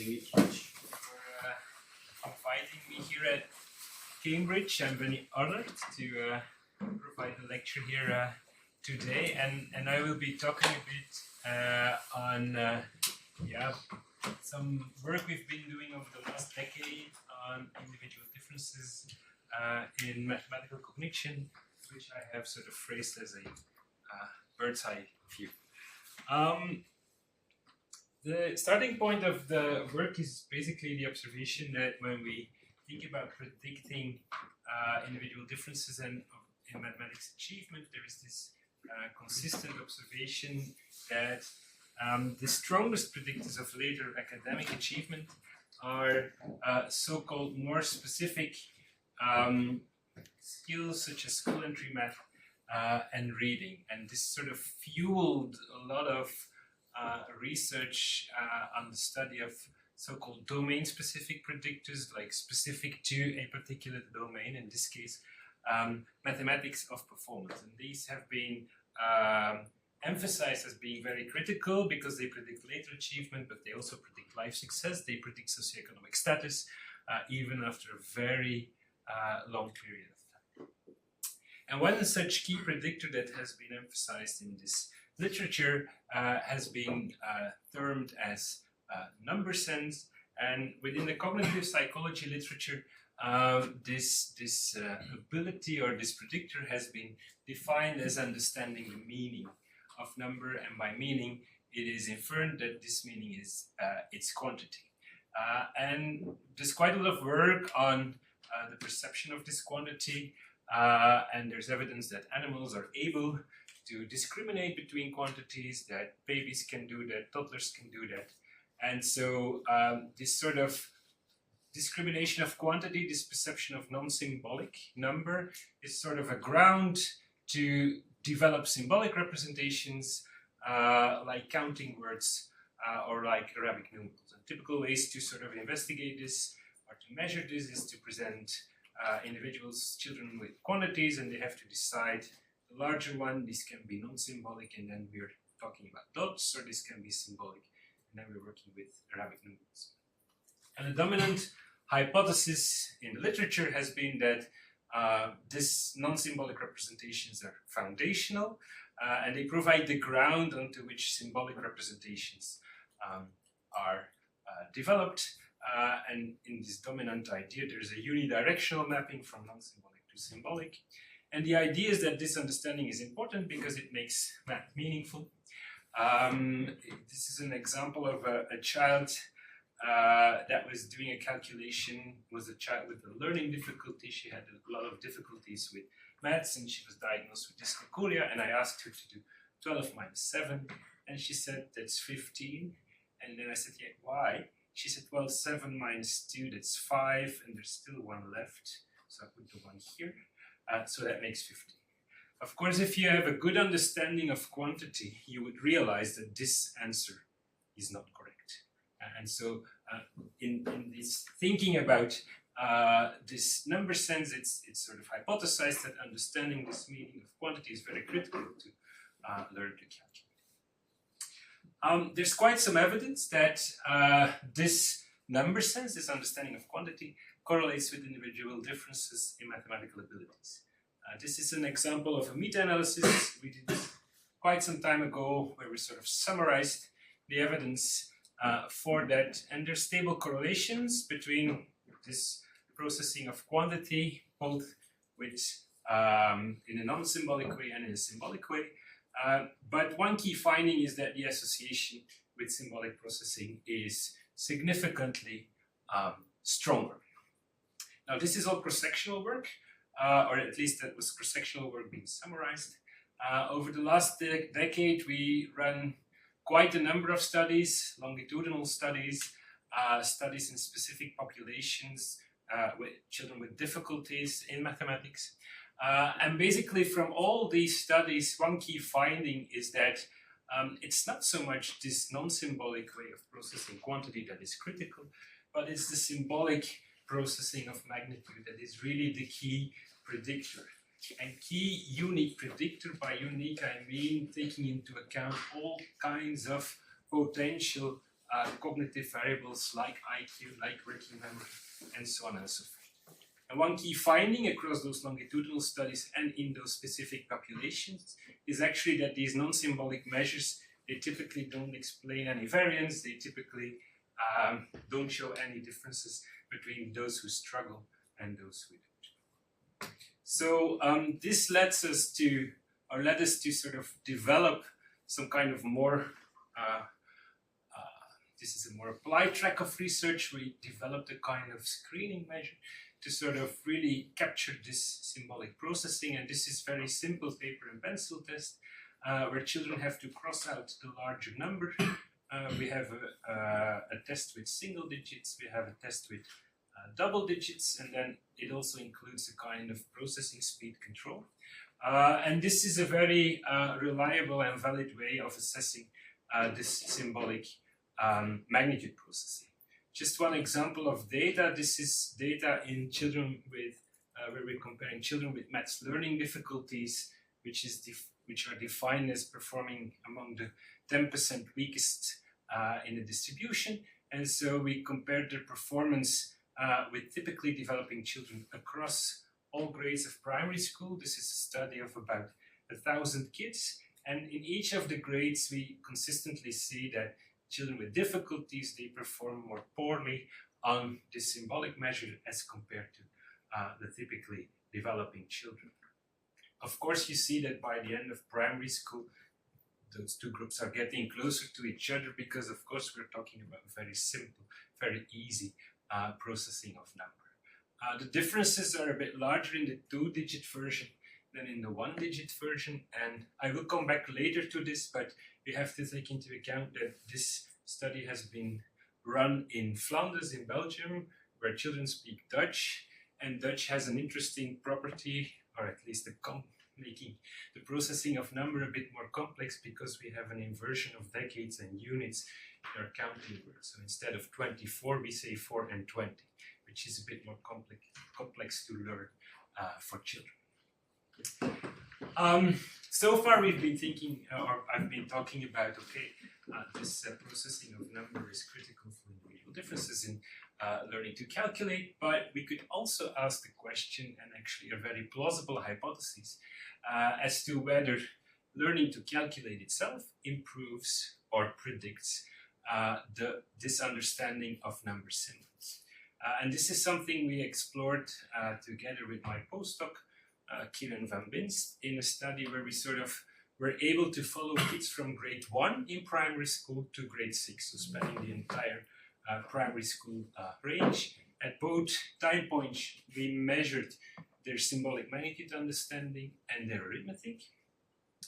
for inviting me here at Cambridge. I'm very honored to provide a lecture here today, and I will be talking a bit on some work we've been doing over the last decade on individual differences in mathematical cognition, which I have sort of phrased as a bird's eye view. The starting point of the work is basically the observation that when we think about predicting individual differences in mathematics achievement, there is this consistent observation that the strongest predictors of later academic achievement are so-called more specific skills such as school entry math and reading. And this sort of fueled a lot of research on the study of so-called domain-specific predictors, like specific to a particular domain, in this case, mathematics of performance. And these have been emphasized as being very critical because they predict later achievement, but they also predict life success, they predict socioeconomic status, even after a very long period of time. And one such key predictor that has been emphasized in this literature has been termed as number sense, and within the cognitive psychology literature, this ability or this predictor has been defined as understanding the meaning of number, and by meaning it is inferred that this meaning is its quantity. And there's quite a lot of work on the perception of this quantity, and there's evidence that animals are able to discriminate between quantities, that babies can do that, toddlers can do that. And so this sort of discrimination of quantity, this perception of non-symbolic number, is sort of a ground to develop symbolic representations like counting words or like Arabic numerals. And typical ways to sort of investigate this or to measure this is to present individuals, children with quantities, and they have to decide the larger one. This can be non-symbolic, and then we're talking about dots, or this can be symbolic, and then we're working with Arabic numerals. And the dominant hypothesis in the literature has been that these non-symbolic representations are foundational, and they provide the ground onto which symbolic representations are developed. And in this dominant idea, there's a unidirectional mapping from non-symbolic to symbolic. And the idea is that this understanding is important because it makes math meaningful. This is an example of a child that was doing a calculation, was a child with a learning difficulty. She had a lot of difficulties with maths, and she was diagnosed with dyscalculia. And I asked her to do 12 minus 7, and she said, that's 15. And then I said, yeah, why? She said, well, 7 minus 2, that's 5, and there's still 1 left. So I put the 1 here. So that makes 15. Of course, if you have a good understanding of quantity, you would realize that this answer is not correct. And so in this thinking about this number sense, it's sort of hypothesized that understanding this meaning of quantity is very critical to learn to calculate. There's quite some evidence that this number sense, this understanding of quantity, correlates with individual differences in mathematical abilities. This is an example of a meta-analysis we did quite some time ago, where we sort of summarized the evidence for that, and there's stable correlations between this processing of quantity, both with in a non-symbolic way and in a symbolic way. But one key finding is that the association with symbolic processing is significantly stronger. Now, this is all cross-sectional work, or at least that was cross-sectional work being summarized. Over the last decade, we ran quite a number of studies, longitudinal studies, studies in specific populations with children with difficulties in mathematics. And basically from all these studies, one key finding is that it's not so much this non-symbolic way of processing quantity that is critical, but it's the symbolic processing of magnitude that is really the key predictor. And key unique predictor, by unique I mean taking into account all kinds of potential cognitive variables like IQ, like working memory, and so on and so forth. And one key finding across those longitudinal studies and in those specific populations is actually that these non-symbolic measures, they typically don't explain any variance, they typically don't show any differences between those who struggle and those who don't. So this led us to sort of develop some kind of more, this is a more applied track of research. We developed a kind of screening measure to sort of really capture this symbolic processing, and this is very simple paper and pencil test where children have to cross out the larger number. We have a test with single digits, we have a test with double digits, and then it also includes a kind of processing speed control. And this is a very reliable and valid way of assessing this symbolic magnitude processing. Just one example of data, this is data in children with, where we're comparing children with maths learning difficulties, which are defined as performing among the 10% weakest in the distribution. And so we compared their performance with typically developing children across all grades of primary school. This is a study of about 1,000 kids. And in each of the grades, we consistently see that children with difficulties, they perform more poorly on this symbolic measure as compared to the typically developing children. Of course, you see that by the end of primary school, those two groups are getting closer to each other because, of course, we're talking about very simple, very easy processing of number. The differences are a bit larger in the 2-digit version than in the 1-digit version, and I will come back later to this, but we have to take into account that this study has been run in Flanders in Belgium, where children speak Dutch, and Dutch has an interesting property, or at least making the processing of number a bit more complex because we have an inversion of decades and units in our counting words. So instead of 24, we say 4 and 20, which is a bit more complex to learn for children. So far we've been thinking, or I've been talking about, okay, this processing of number is critical for individual differences in learning to calculate, but we could also ask the question, and actually a very plausible hypothesis, as to whether learning to calculate itself improves or predicts this understanding of number symbols. And this is something we explored together with my postdoc, Kieran van Binst, in a study where we sort of were able to follow kids from grade 1 in primary school to grade 6, so spanning the entire primary school range. At both time points, we measured their symbolic magnitude understanding and their arithmetic.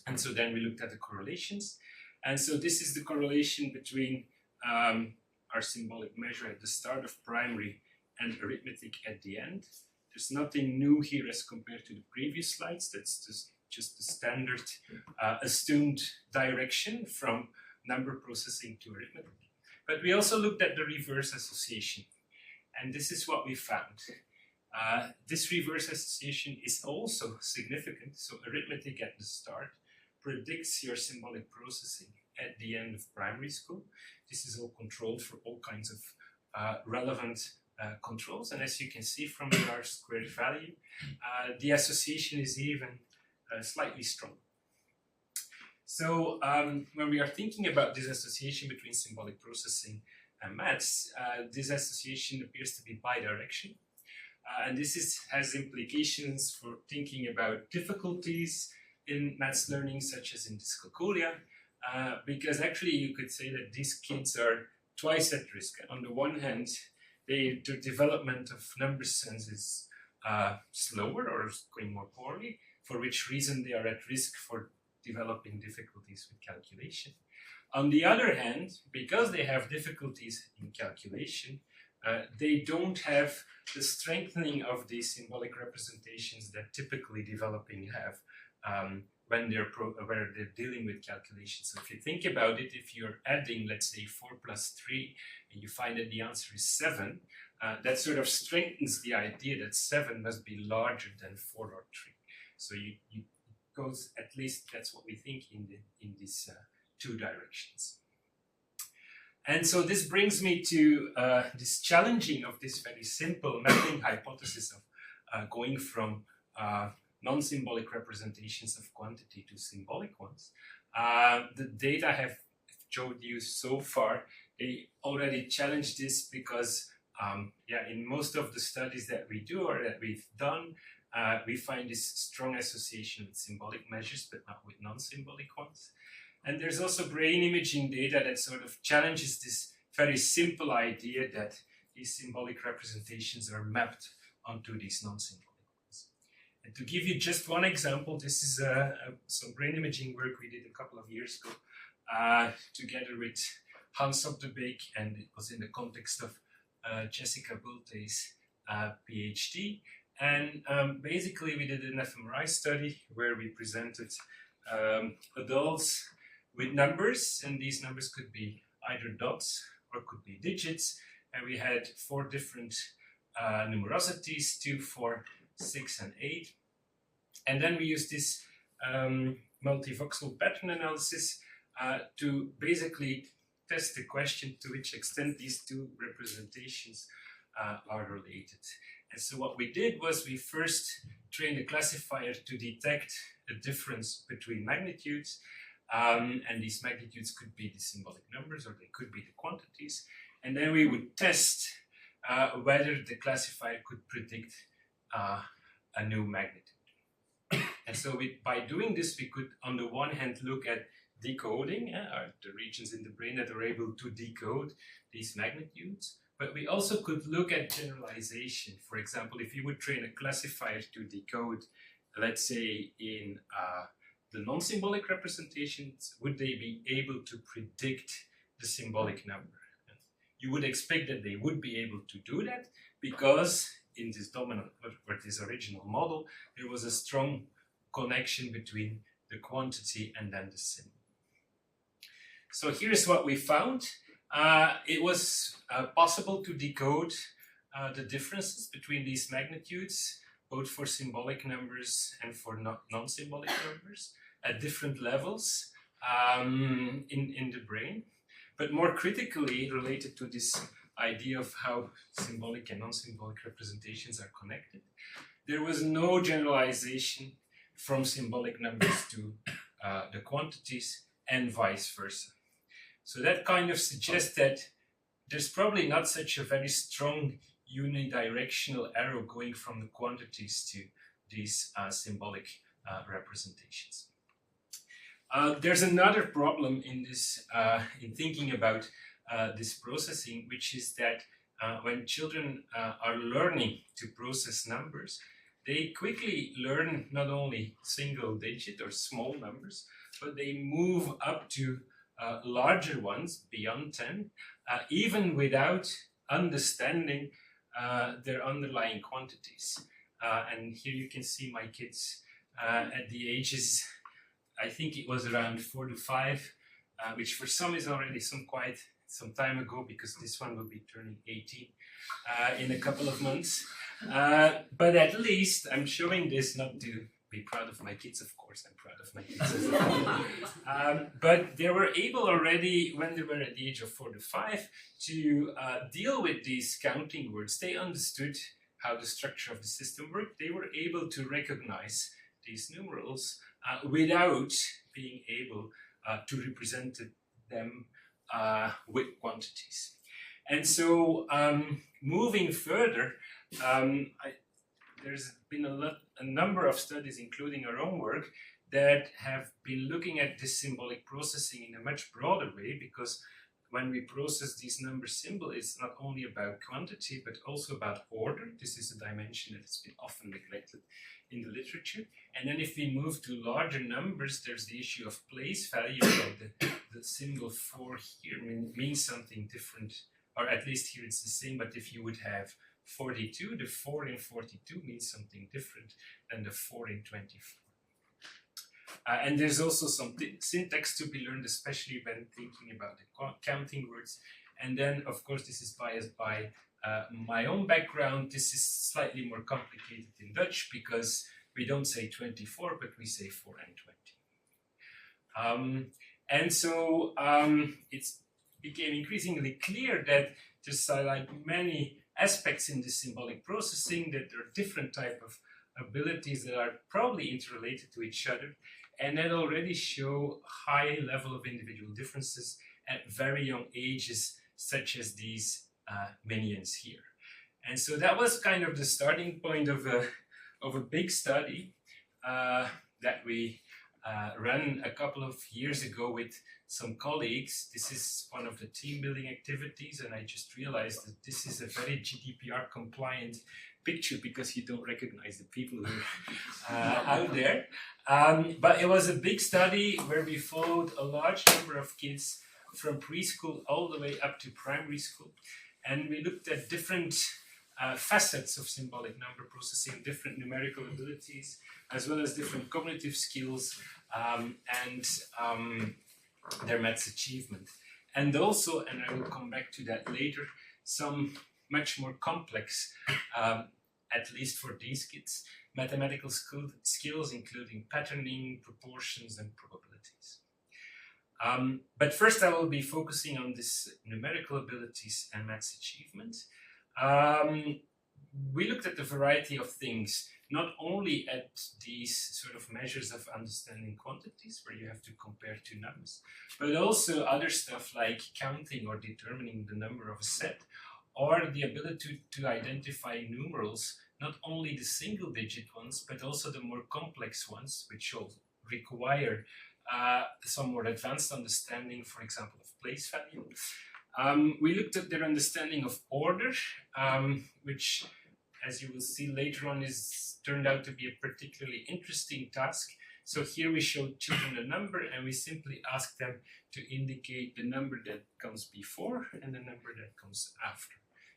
And so then we looked at the correlations. And so this is the correlation between our symbolic measure at the start of primary and arithmetic at the end. There's nothing new here as compared to the previous slides. That's just the standard assumed direction from number processing to arithmetic. But we also looked at the reverse association. And this is what we found. This reverse association is also significant. So arithmetic at the start predicts your symbolic processing at the end of primary school. This is all controlled for all kinds of relevant controls. And as you can see from the R-squared value, the association is even slightly stronger. So when we are thinking about this association between symbolic processing and maths, this association appears to be bidirectional. And this has implications for thinking about difficulties in maths learning, such as in dyscalculia, because actually you could say that these kids are twice at risk. On the one hand, their development of number sense is slower or going more poorly, for which reason they are at risk for developing difficulties with calculation. On the other hand, because they have difficulties in calculation, they don't have the strengthening of these symbolic representations that typically developing have when they're dealing with calculations. So if you think about it, if you're adding, let's say, 4 plus 3, and you find that the answer is 7, that sort of strengthens the idea that 7 must be larger than 4 or 3. So it goes, at least that's what we think in these two directions. And so this brings me to this challenging of this very simple mapping hypothesis of going from non-symbolic representations of quantity to symbolic ones. The data I have showed you so far, they already challenge this because in most of the studies that we do or that we've done, we find this strong association with symbolic measures, but not with non-symbolic ones. And there's also brain imaging data that sort of challenges this very simple idea that these symbolic representations are mapped onto these non-symbolic ones. And to give you just one example, this is some brain imaging work we did a couple of years ago together with Hans op de Beek, and it was in the context of Jessica Bulte's PhD. And basically we did an fMRI study where we presented adults with numbers, and these numbers could be either dots or could be digits, and we had 4 different numerosities, 2, 4, 6, and 8. And then we used this multivoxel pattern analysis to basically test the question to which extent these 2 representations are related. And so what we did was we first trained a classifier to detect a difference between magnitudes, and these magnitudes could be the symbolic numbers or they could be the quantities. And then we would test whether the classifier could predict a new magnitude. And so by doing this, we could on the one hand look at decoding, the regions in the brain that are able to decode these magnitudes. But we also could look at generalization. For example, if you would train a classifier to decode, let's say, in the non-symbolic representations, would they be able to predict the symbolic number? You would expect that they would be able to do that because in this dominant or this original model, there was a strong connection between the quantity and then the symbol. So here's what we found. It was possible to decode the differences between these magnitudes, both for symbolic numbers and for non-symbolic numbers at different levels in the brain. But more critically, related to this idea of how symbolic and non-symbolic representations are connected, there was no generalization from symbolic numbers to the quantities and vice versa. So that kind of suggests that there's probably not such a very strong unidirectional arrow going from the quantities to these symbolic representations. There's another problem in this, in thinking about this processing, which is that when children are learning to process numbers, they quickly learn not only single digit or small numbers, but they move up to larger ones beyond 10, even without understanding their underlying quantities. And here you can see my kids at the ages, I think it was around 4 to 5, which for some is already some time ago, because this one will be turning 18 in a couple of months. But at least I'm showing this not to be proud of my kids, of course, I'm proud of my kids as well. But they were able already, when they were at the age of 4 to 5, to deal with these counting words. They understood how the structure of the system worked. They were able to recognize these numerals without being able to represent them with quantities. And so moving further, there's been a number of studies, including our own work, that have been looking at this symbolic processing in a much broader way, because when we process these number symbols, it's not only about quantity, but also about order. This is a dimension that has been often neglected in the literature. And then if we move to larger numbers, there's the issue of place value. The symbol 4 here means something different, or at least here it's the same, but if you would have 42, the 4 in 42 means something different than the 4 in 24. And there's also some syntax to be learned, especially when thinking about the counting words. And then, of course, this is biased by my own background. This is slightly more complicated in Dutch because we don't say 24, but we say 4 and 20. And so it's became increasingly clear that there's like many aspects in this symbolic processing, that there are different type of abilities that are probably interrelated to each other, and that already show high level of individual differences at very young ages, such as these minions here. And so that was kind of the starting point of a big study that we ran a couple of years ago with some colleagues. This is one of the team building activities, and I just realized that this is a very GDPR compliant picture because you don't recognize the people who are out there. But it was a big study where we followed a large number of kids from preschool all the way up to primary school, and we looked at different facets of symbolic number processing, different numerical abilities, as well as different cognitive skills and their maths achievement. And also, and I will come back to that later, some much more complex, at least for these kids, mathematical skills, including patterning, proportions, and probabilities. But first I will be focusing on this numerical abilities and maths achievement. We looked at a variety of things, not only at these sort of measures of understanding quantities where you have to compare two numbers, but also other stuff like counting or determining the number of a set, or the ability to identify numerals, not only the single digit ones, but also the more complex ones, which will require some more advanced understanding, for example, of place value. We looked at their understanding of order, which, as you will see later on, turned out to be a particularly interesting task. So here we showed children a number, and we simply asked them to indicate the number that comes before and the number that comes after,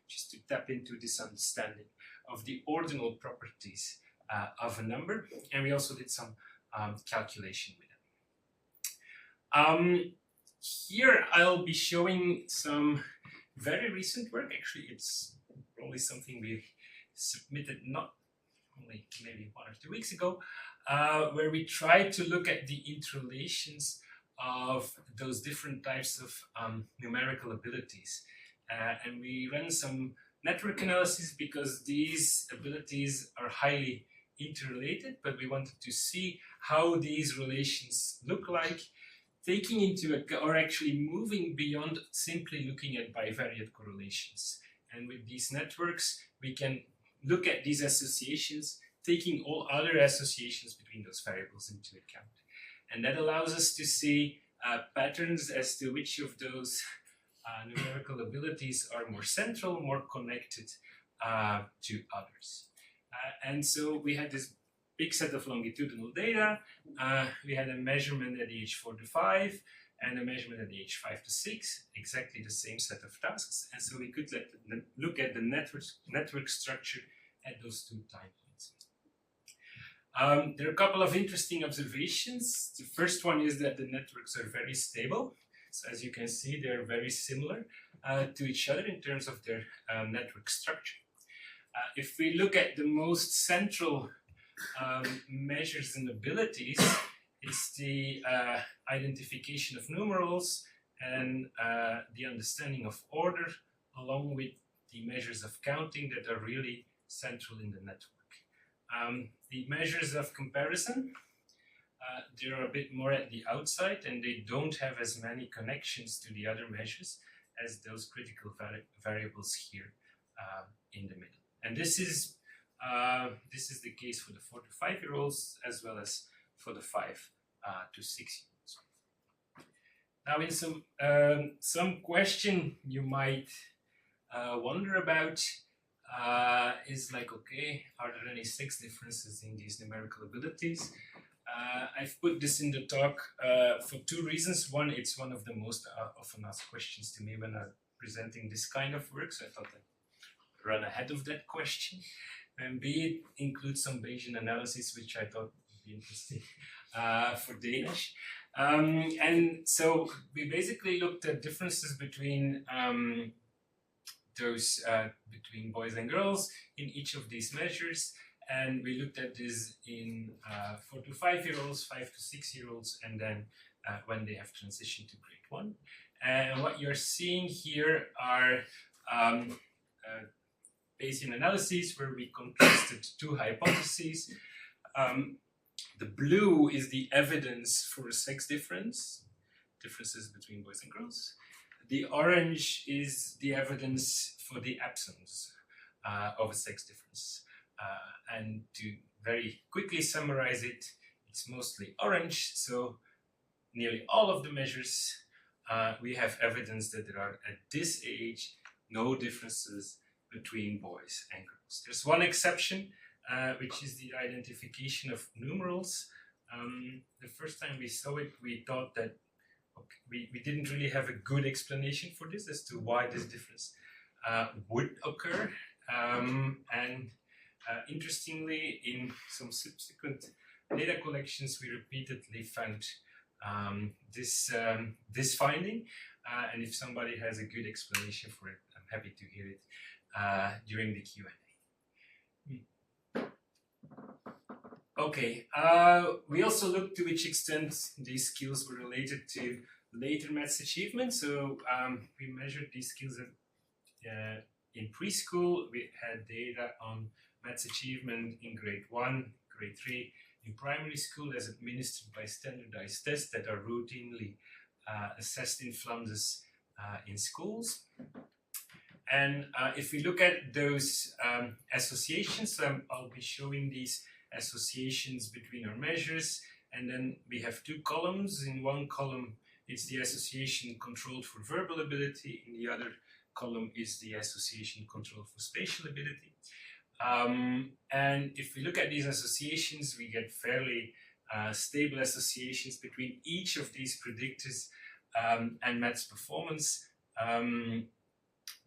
just to tap into this understanding of the ordinal properties of a number. And we also did some calculation with them. Here I'll be showing some very recent work. Actually, it's probably something we submitted not only maybe 1 or 2 weeks ago, where we tried to look at the interrelations of those different types of numerical abilities. And we ran some network analysis because these abilities are highly interrelated, but we wanted to see how these relations look like, taking into account, or actually moving beyond simply looking at bivariate correlations. And with these networks, we can look at these associations, taking all other associations between those variables into account. And that allows us to see patterns as to which of those numerical abilities are more central, more connected to others. And so we had this big set of longitudinal data. We had a measurement at age 4 to 5 and a measurement at age 5 to 6, exactly the same set of tasks. And so we could look at the network structure at those 2 time points. There are a couple of interesting observations. The first one is that the networks are very stable. So as you can see, they're very similar to each other in terms of their network structure. If we look at the most central measures and abilities, it's the identification of numerals and the understanding of order, along with the measures of counting that are really central in the network. The measures of comparison, they're a bit more at the outside, and they don't have as many connections to the other measures as those critical variables here in the middle. And this is the case for the 4 to 5 year olds as well as for the 5 to 6 year olds. Now, in some question you might wonder about is like, okay, are there any 6 differences in these numerical abilities? I've put this in the talk for 2 reasons. One, it's one of the most often asked questions to me when I'm presenting this kind of work, so I thought I'd run ahead of that question. And B, it includes some Bayesian analysis, which I thought would be interesting for Danish. And so we basically looked at differences between between boys and girls in each of these measures. And we looked at this in 4 to 5 year olds, 5 to 6 year olds, and then when they have transitioned to grade 1. And what you're seeing here are Bayesian analyses where we contrasted two hypotheses. The blue is the evidence for a sex differences between boys and girls. The orange is the evidence for the absence of a sex difference. And to very quickly summarize it, it's mostly orange, so nearly all of the measures we have evidence that there are at this age no differences between boys and girls. There's one exception, which is the identification of numerals. The first time we saw it, we thought that we didn't really have a good explanation for this as to why this difference would occur. Interestingly, in some subsequent data collections, we repeatedly found this finding. And if somebody has a good explanation for it, I'm happy to hear it during the Q&A. Okay, we also looked to which extent these skills were related to later maths achievement. So we measured these skills in preschool. We had data on maths achievement in grade 1, grade 3, in primary school as administered by standardized tests that are routinely assessed in Flanders in schools. And if we look at those associations, I'll be showing these associations between our measures, and then we have two columns. In one column it's the association controlled for verbal ability, in the other column is the association controlled for spatial ability. And if we look at these associations, we get fairly stable associations between each of these predictors and maths performance.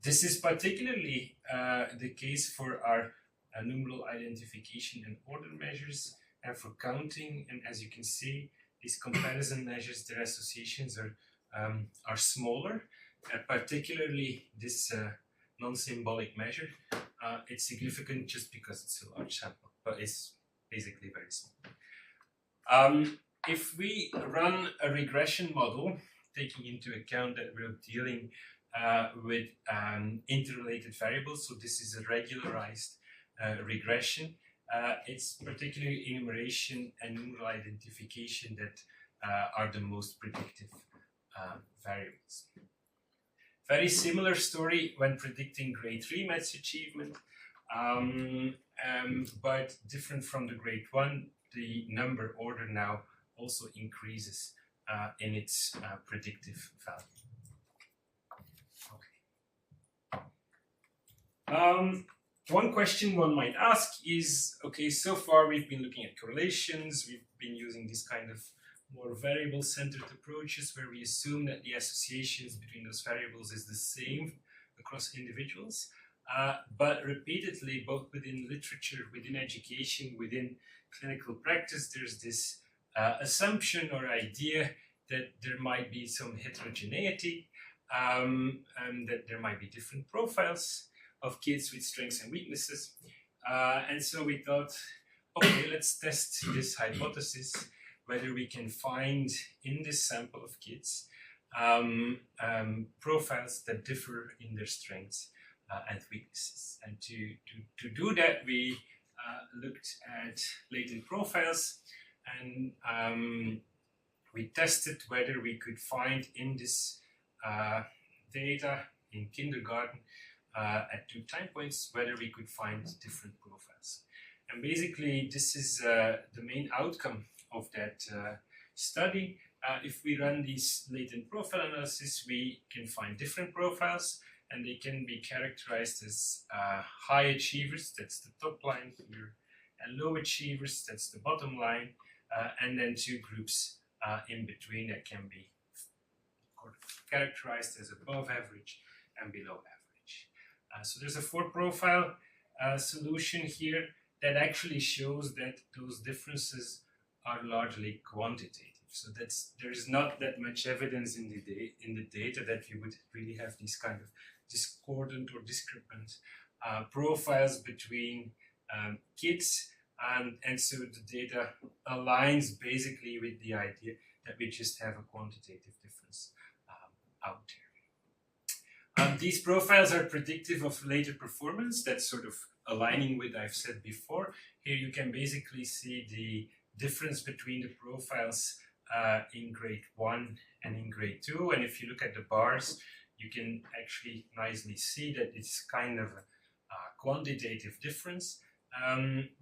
This is particularly the case for our numeral identification and order measures, and for counting. And as you can see, these comparison measures, their associations are smaller, particularly this non-symbolic measure. It's significant just because it's a large sample, but it's basically very small. If we run a regression model, taking into account that we're dealing with interrelated variables, so this is a regularized regression, it's particularly enumeration and numeral identification that are the most predictive variables. Very similar story when predicting grade 3 maths achievement, but different from the grade 1, the number order now also increases in its predictive value. Okay. One question one might ask is, okay, so far we've been looking at correlations, we've been using this kind of more variable-centered approaches where we assume that the associations between those variables is the same across individuals. But repeatedly, both within literature, within education, within clinical practice, there's this assumption or idea that there might be some heterogeneity, and that there might be different profiles of kids with strengths and weaknesses. And so we thought, okay, let's test this hypothesis, whether we can find in this sample of kids profiles that differ in their strengths and weaknesses. And to do that, we looked at latent profiles, and we tested whether we could find in this data in kindergarten at 2 time points, whether we could find different profiles. And basically, this is the main outcome of that study. If we run these latent profile analysis, we can find different profiles, and they can be characterized as high achievers, that's the top line here, and low achievers, that's the bottom line, and then 2 groups in between that can be characterized as above average and below average. So there's a 4-profile solution here that actually shows that those differences are largely quantitative. So there's not that much evidence in the data that you would really have these kind of discordant or discrepant profiles between kids, and so the data aligns basically with the idea that we just have a quantitative difference out there. These profiles are predictive of later performance. That's sort of aligning with I've said before. Here you can basically see the difference between the profiles in grade 1 and in grade 2. And if you look at the bars, you can actually nicely see that it's kind of a quantitative difference.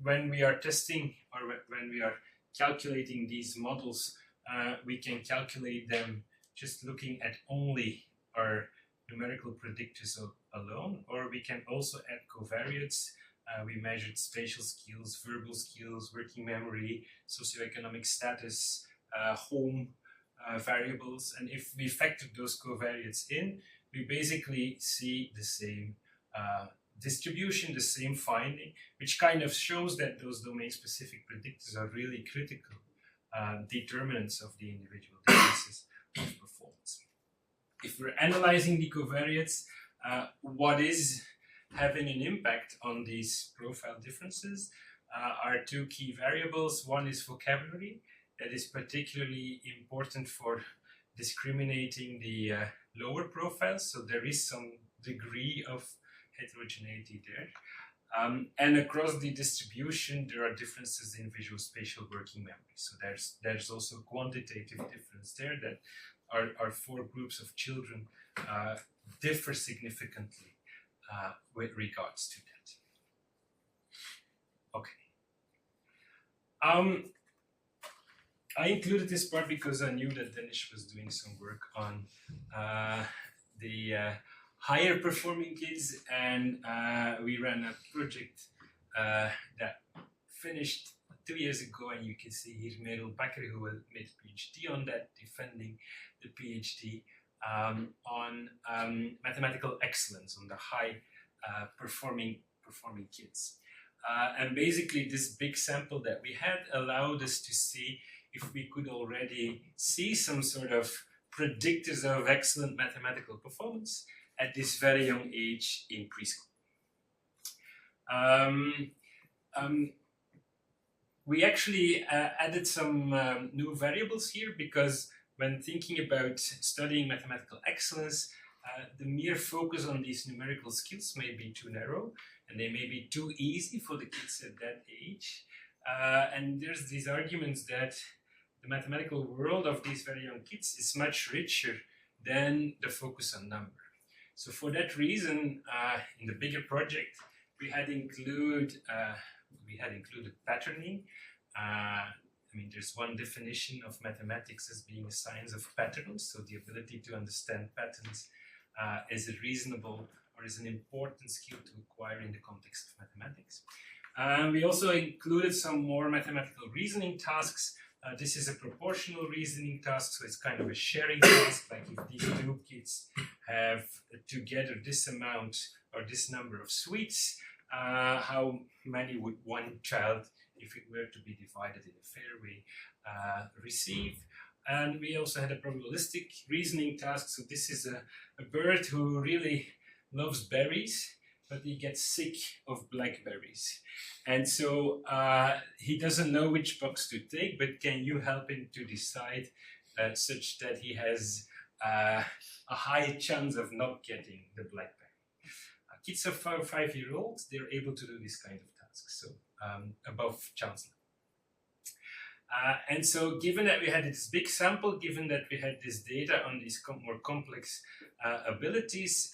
When we are testing or when we are calculating these models, we can calculate them just looking at only our numerical predictors alone, or we can also add covariates. We measured spatial skills, verbal skills, working memory, socioeconomic status, home variables, and if we factor those covariates in, we basically see the same distribution, the same finding, which kind of shows that those domain-specific predictors are really critical determinants of the individual differences of performance. If we're analyzing the covariates, what is having an impact on these profile differences are two key variables. One is vocabulary. That is particularly important for discriminating the lower profiles, so there is some degree of heterogeneity there. And across the distribution, there are differences in visual spatial working memory. So there's also a quantitative difference there that our 4 groups of children differ significantly with regards to that. Okay. I included this part because I knew that Danish was doing some work on the higher performing kids, and we ran a project that finished 2 years ago, and you can see here Merel Bakker, who made a PhD on that, defending the PhD on mathematical excellence, on the high performing kids. And basically this big sample that we had allowed us to see if we could already see some sort of predictors of excellent mathematical performance at this very young age in preschool. We actually added some new variables here, because when thinking about studying mathematical excellence, the mere focus on these numerical skills may be too narrow, and they may be too easy for the kids at that age. And there's these arguments that the mathematical world of these very young kids is much richer than the focus on number. So for that reason, in the bigger project, we had included patterning. I mean, there's one definition of mathematics as being a science of patterns, so the ability to understand patterns is a reasonable or is an important skill to acquire in the context of mathematics. We also included some more mathematical reasoning tasks. This is a proportional reasoning task, so it's kind of a sharing task, like if these 2 kids have together this amount or this number of sweets, how many would one child, if it were to be divided in a fair way, receive? And we also had a probabilistic reasoning task. So this is a bird who really loves berries, but he gets sick of blackberries. And so he doesn't know which box to take, but can you help him to decide such that he has a high chance of not getting the blackberry? Kids of 5-year-olds, they're able to do this kind of tasks, so above chance level. And so given that we had this big sample, given that we had this data on these more complex abilities,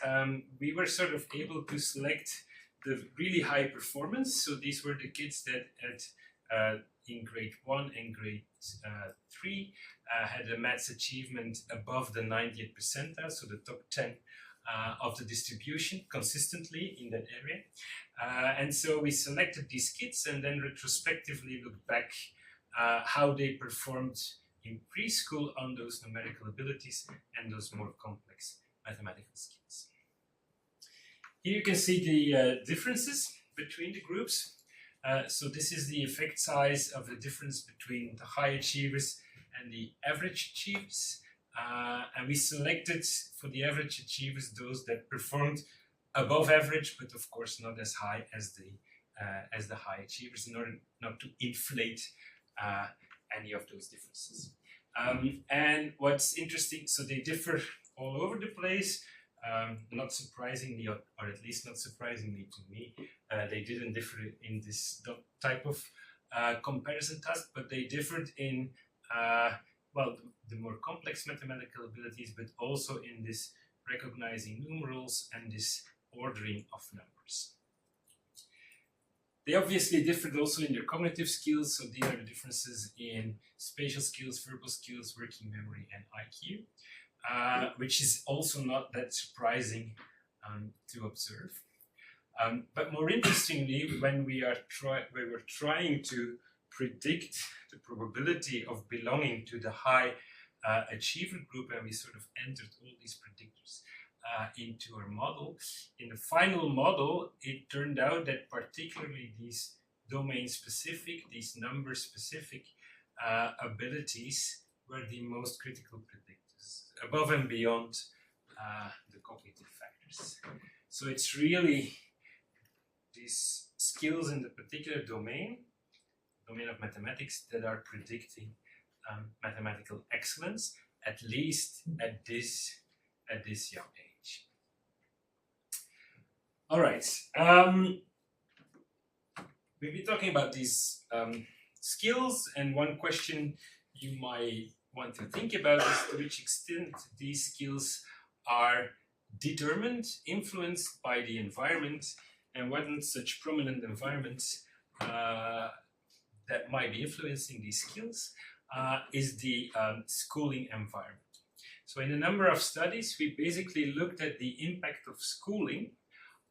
we were sort of able to select the really high performance. So these were the kids that had in grade 1 and grade 3 had a maths achievement above the 90th percentile, so the top 10 of the distribution consistently in that area. And so we selected these kids and then retrospectively looked back how they performed in preschool on those numerical abilities and those more complex mathematical skills. Here you can see the differences between the groups. So this is the effect size of the difference between the high achievers and the average achievers. And we selected for the average achievers those that performed above average, but of course not as high as the high achievers, in order not to inflate any of those differences. And what's interesting, so they differ all over the place. Not surprisingly, or at least not surprisingly to me, they didn't differ in this type of comparison task, but they differed in, well, the more complex mathematical abilities, but also in this recognizing numerals and this ordering of numbers. They obviously differed also in their cognitive skills, so these are the differences in spatial skills, verbal skills, working memory, and IQ, which is also not that surprising to observe. But more interestingly, when we were trying to predict the probability of belonging to the high achiever group, and we sort of entered all these predictors into our model. In the final model, it turned out that particularly these domain-specific, these number-specific abilities were the most critical predictors, above and beyond the cognitive factors. So it's really these skills in the particular domain of mathematics, that are predicting mathematical excellence, at least at this young age. All right, we'll be talking about these skills, and one question you might want to think about is to which extent these skills are determined, influenced by the environment, and one such prominent environments that might be influencing these skills is the schooling environment. So in a number of studies, we basically looked at the impact of schooling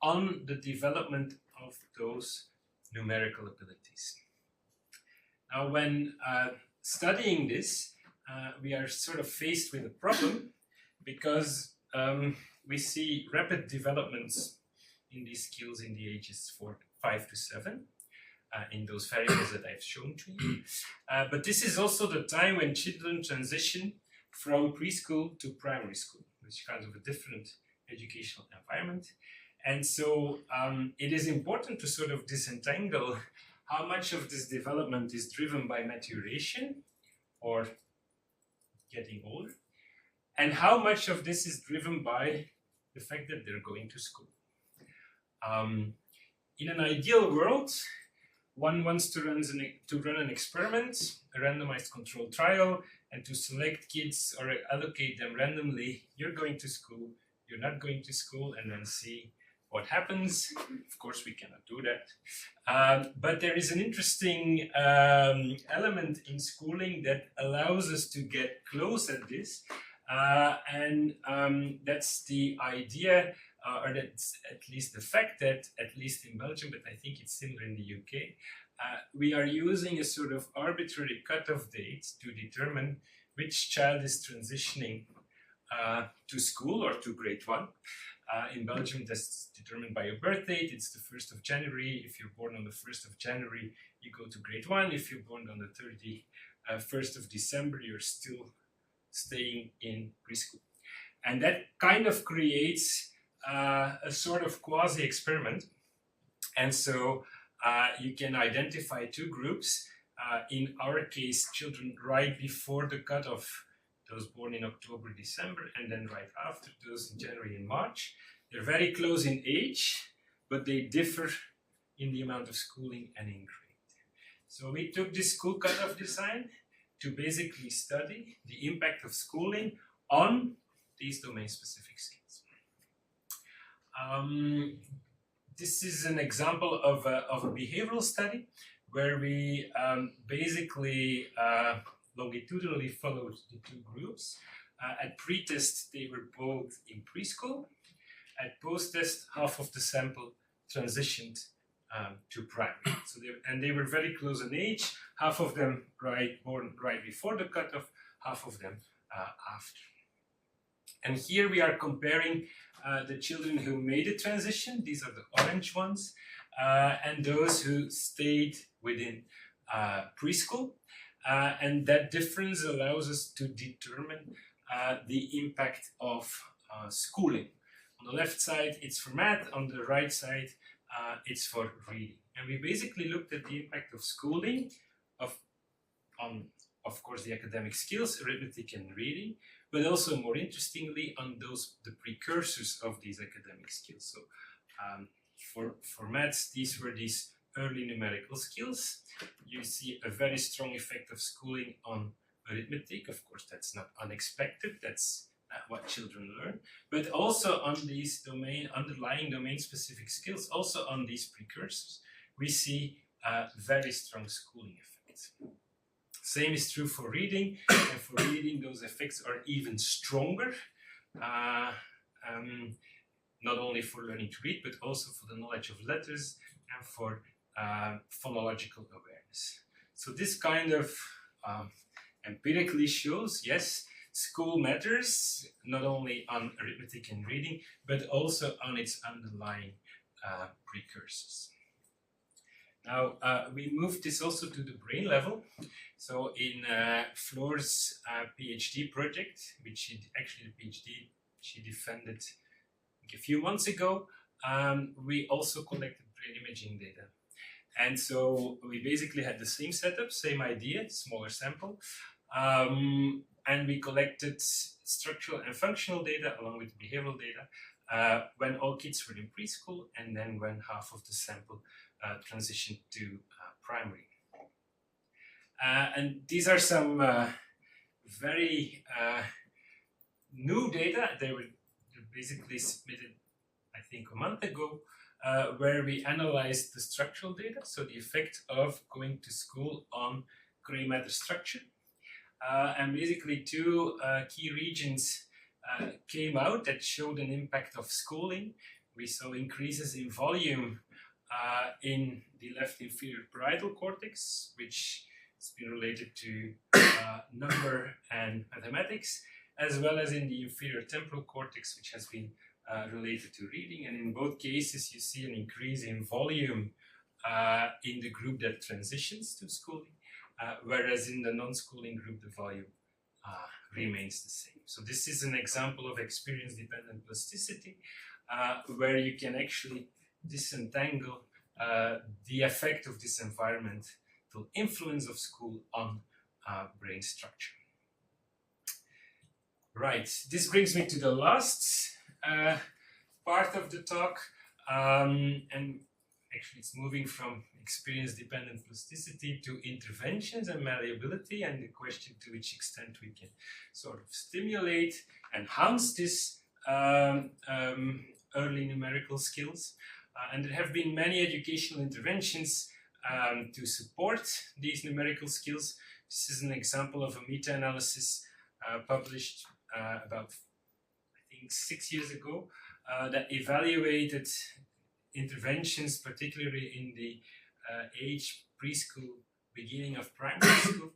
on the development of those numerical abilities. Now, when studying this, we are sort of faced with a problem, because we see rapid developments in these skills in the ages 5 to 7. In those variables that I've shown to you. But this is also the time when children transition from preschool to primary school, which is kind of a different educational environment. And so it is important to sort of disentangle how much of this development is driven by maturation or getting older, and how much of this is driven by the fact that they're going to school. In an ideal world, one wants to run an experiment, a randomized controlled trial, and to select kids or allocate them randomly. You're going to school, you're not going to school, and then see what happens. Of course, we cannot do that. But there is an interesting element in schooling that allows us to get close at this. And that's the idea, or that's at least the fact that, at least in Belgium, but I think it's similar in the UK, we are using a sort of arbitrary cutoff date to determine which child is transitioning to school or to grade 1. In Belgium, that's determined by your birth date. It's the 1st of January. If you're born on the 1st of January, you go to grade 1. If you're born on the 31st of December, you're still staying in preschool. And that kind of creates a sort of quasi-experiment. And so you can identify two groups. In our case, children right before the cutoff, those born in October, December, and then right after, those in January and March. They're very close in age, but they differ in the amount of schooling and in grade. So we took this school cutoff design to basically study the impact of schooling on these domain-specific skills. This is an example of a behavioral study where we basically longitudinally followed the two groups. At pre-test, they were both in preschool. At post-test, half of the sample transitioned to primary. So they were very close in age, half of them born right before the cutoff, half of them after. And here we are comparing the children who made the transition, these are the orange ones, and those who stayed within preschool. And that difference allows us to determine the impact of schooling. On the left side, it's for math. On the right side, it's for reading. And we basically looked at the impact of schooling on, of course, the academic skills, arithmetic and reading, but also more interestingly on the precursors of these academic skills. So for maths, these were these early numerical skills. You see a very strong effect of schooling on arithmetic. Of course, that's not unexpected. That's what children learn, but also on these underlying domain-specific skills, also on these precursors, we see very strong schooling effects. Same is true for reading, and for reading those effects are even stronger, not only for learning to read, but also for the knowledge of letters and for phonological awareness. So this kind of empirically shows, yes, school matters, not only on arithmetic and reading, but also on its underlying precursors. Now, we moved this also to the brain level. So in Floor's PhD project, which actually the PhD she defended a few months ago, we also collected brain imaging data. And so we basically had the same setup, same idea, smaller sample. And we collected structural and functional data along with behavioral data when all kids were in preschool and then when half of the sample transitioned to primary. And these are some very new data. They were basically submitted, I think, a month ago, where we analyzed the structural data, so the effect of going to school on gray matter structure. And basically two key regions came out that showed an impact of schooling. We saw increases in volume in the left inferior parietal cortex, which has been related to number and mathematics, as well as in the inferior temporal cortex, which has been related to reading. And in both cases, you see an increase in volume in the group that transitions to schooling. Whereas in the non-schooling group, the volume remains the same. So this is an example of experience-dependent plasticity, where you can actually disentangle the effect of this environmental influence of school on brain structure. Right, this brings me to the last part of the talk, and actually it's moving from experience-dependent plasticity to interventions and malleability, and the question to which extent we can sort of stimulate, enhance this early numerical skills. And there have been many educational interventions to support these numerical skills. This is an example of a meta-analysis published about, I think, 6 years ago that evaluated interventions, particularly in the age preschool, beginning of primary school,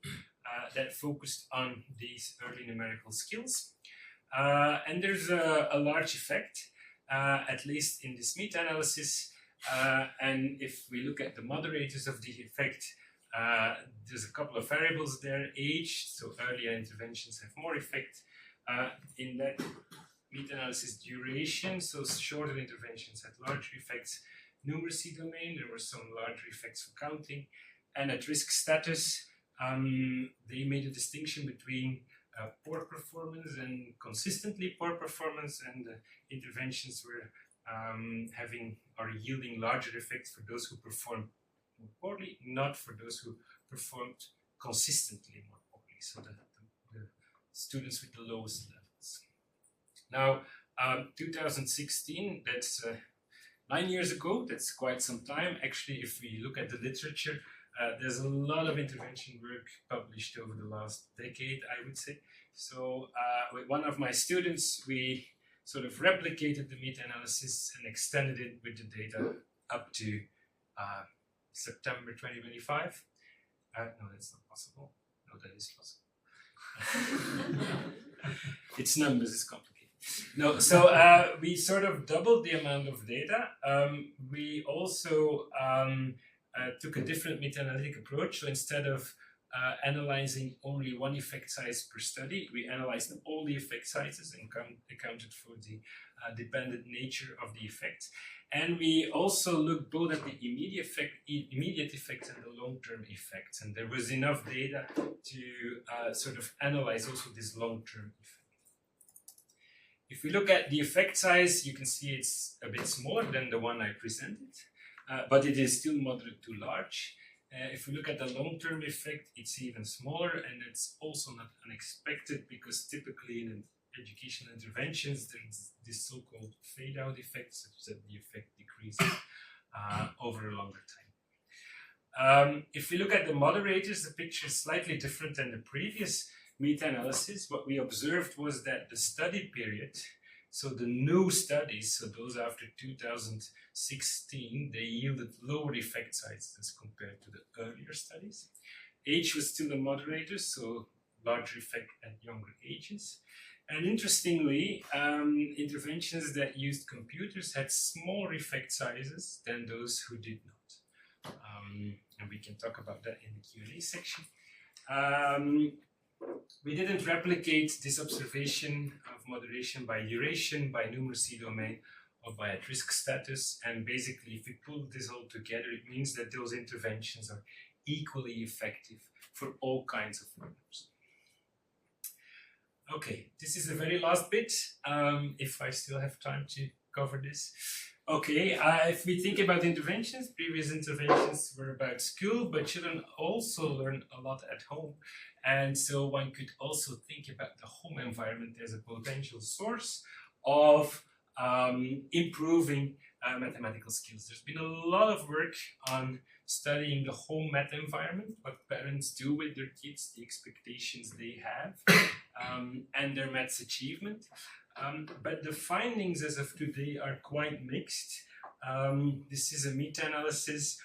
that focused on these early numerical skills. And there's a large effect, at least in this meta-analysis. And if we look at the moderators of the effect, there's a couple of variables there. Age, so earlier interventions have more effect. In that meta-analysis, duration, so shorter interventions had larger effects. Numeracy domain, there were some larger effects for counting. And at risk status, they made a distinction between poor performance and consistently poor performance, and interventions were having or yielding larger effects for those who performed more poorly, not for those who performed consistently more poorly, so the students with the lowest levels. Now, 2016, that's 9 years ago, that's quite some time. Actually, if we look at the literature, there's a lot of intervention work published over the last decade, I would say. So with one of my students, we sort of replicated the meta-analysis and extended it with the data up to September 2025. No, that's not possible. No, that is possible. It's numbers, it's complicated. No, so we sort of doubled the amount of data. We also took a different meta-analytic approach. So instead of analyzing only one effect size per study, we analyzed all the effect sizes and accounted for the dependent nature of the effect. And we also looked both at the immediate effects and the long-term effects. And there was enough data to sort of analyze also this long-term effect. If we look at the effect size, you can see it's a bit smaller than the one I presented, but it is still moderate to large. If we look at the long-term effect, it's even smaller, and it's also not unexpected because typically in educational interventions, there's this so-called fade-out effect, such that the effect decreases over a longer time. If we look at the moderators, the picture is slightly different than the previous meta-analysis. What we observed was that the study period, so the new studies, so those after 2016, they yielded lower effect sizes as compared to the earlier studies. Age was still a moderator, so larger effect at younger ages. And interestingly, interventions that used computers had smaller effect sizes than those who did not. And we can talk about that in the Q&A section. We didn't replicate this observation of moderation by duration, by numeracy domain, or by at-risk status. And basically, if we pull this all together, it means that those interventions are equally effective for all kinds of learners. Okay, this is the very last bit, if I still have time to cover this. Okay, if we think about interventions, previous interventions were about school, but children also learn a lot at home. And so one could also think about the home environment as a potential source of improving mathematical skills. There's been a lot of work on studying the home math environment, what parents do with their kids, the expectations they have, and their maths achievement. But the findings as of today are quite mixed. This is a meta-analysis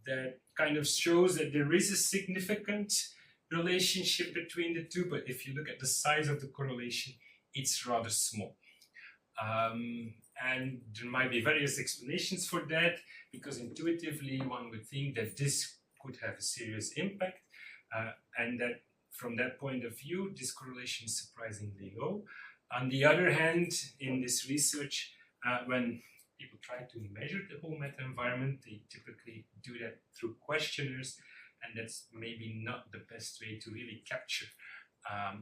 that kind of shows that there is a significant relationship between the two, but if you look at the size of the correlation, it's rather small. And there might be various explanations for that, because intuitively one would think that this could have a serious impact, and that from that point of view, this correlation is surprisingly low. On the other hand, in this research, when people try to measure the whole meta environment, they typically do that through questionnaires, and that's maybe not the best way to really capture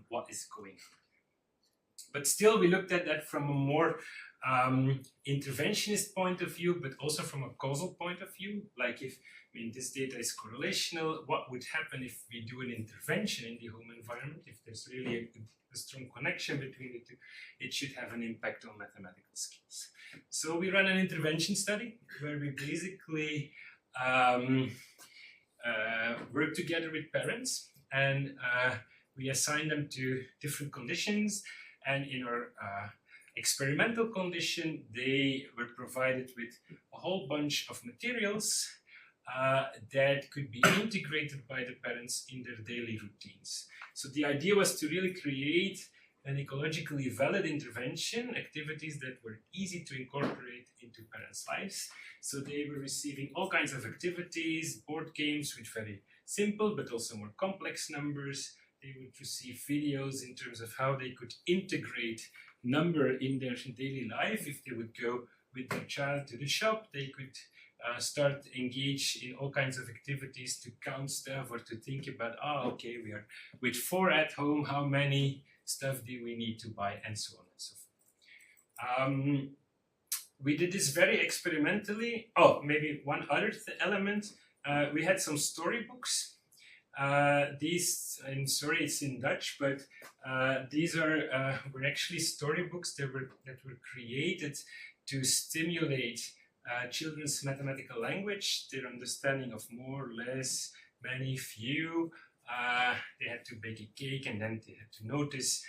what is going on. But still, we looked at that from a more interventionist point of view, but also from a causal point of view. Like if, this data is correlational, what would happen if we do an intervention in the home environment? If there's really a strong connection between the two, it should have an impact on mathematical skills. So we ran an intervention study where we basically work together with parents, and we assign them to different conditions. And in our experimental condition, they were provided with a whole bunch of materials that could be integrated by the parents in their daily routines. So the idea was to really create an ecologically valid intervention, activities that were easy to incorporate into parents' lives. So they were receiving all kinds of activities, board games with very simple but also more complex numbers. They would receive videos in terms of how they could integrate number in their daily life. If they would go with their child to the shop, they could start engage in all kinds of activities to count stuff or to think about, okay, we are with 4 at home, how many stuff do we need to buy, and so on and so forth. We did this very experimentally. Maybe one other element, we had some storybooks. These, I'm sorry, it's in Dutch, but these were actually storybooks that were created to stimulate children's mathematical language, their understanding of more, less, many, few. They had to bake a cake, and then they had to notice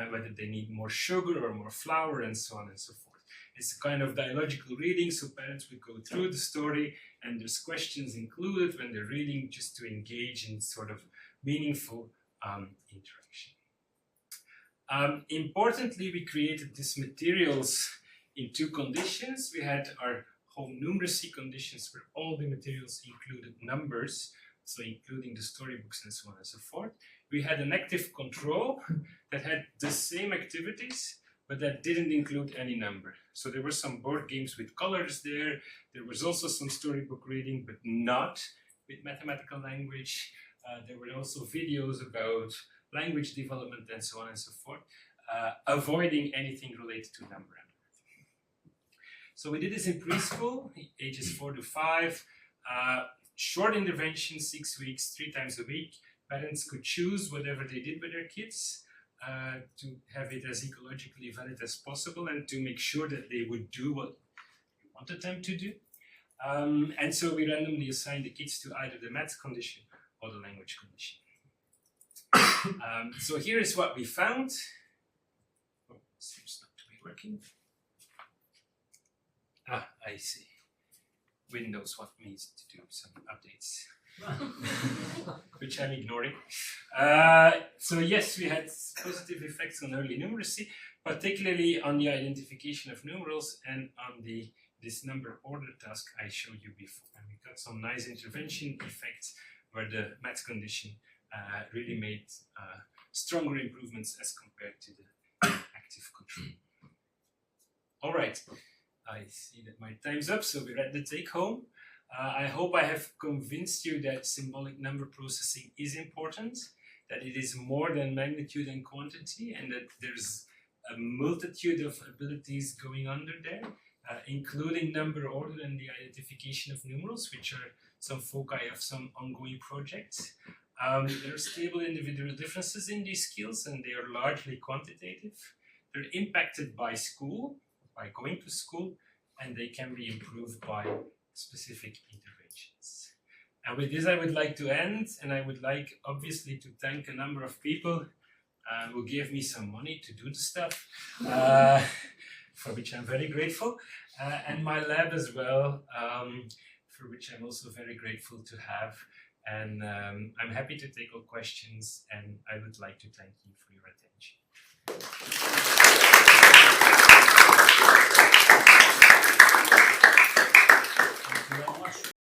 whether they need more sugar or more flour, and so on and so forth. It's a kind of dialogical reading, so parents would go through the story, and there's questions included when they're reading, just to engage in sort of meaningful interaction. Importantly, we created these materials in 2 conditions. We had our home numeracy conditions, where all the materials included numbers, so including the storybooks and so on and so forth. We had an active control that had the same activities, but that didn't include any number. So there were some board games with colors there. There was also some storybook reading, but not with mathematical language. There were also videos about language development and so on and so forth. avoiding anything related to number. So we did this in preschool, ages 4 to 5, short intervention, 6 weeks, 3 times a week. Parents could choose whatever they did with their kids to have it as ecologically valid as possible and to make sure that they would do what we wanted them to do. And so we randomly assigned the kids to either the math condition or the language condition. So here is what we found. Oh, seems not to be working. I see. Windows want me to do some updates, which I'm ignoring. So yes, we had positive effects on early numeracy, particularly on the identification of numerals and on this number order task I showed you before. And we got some nice intervention effects where the math condition really made stronger improvements as compared to the active control. All right. I see that my time's up, so we're at the take home. I hope I have convinced you that symbolic number processing is important, that it is more than magnitude and quantity, and that there's a multitude of abilities going under there, including number order and the identification of numerals, which are some foci of some ongoing projects. There are stable individual differences in these skills, and they are largely quantitative. They're impacted by school, by going to school, and they can be improved by specific interventions. And with this I would like to end, and I would like obviously to thank a number of people who gave me some money to do the stuff, for which I'm very grateful, and my lab as well, for which I'm also very grateful to have. And I'm happy to take all questions, and I would like to thank you for your attention.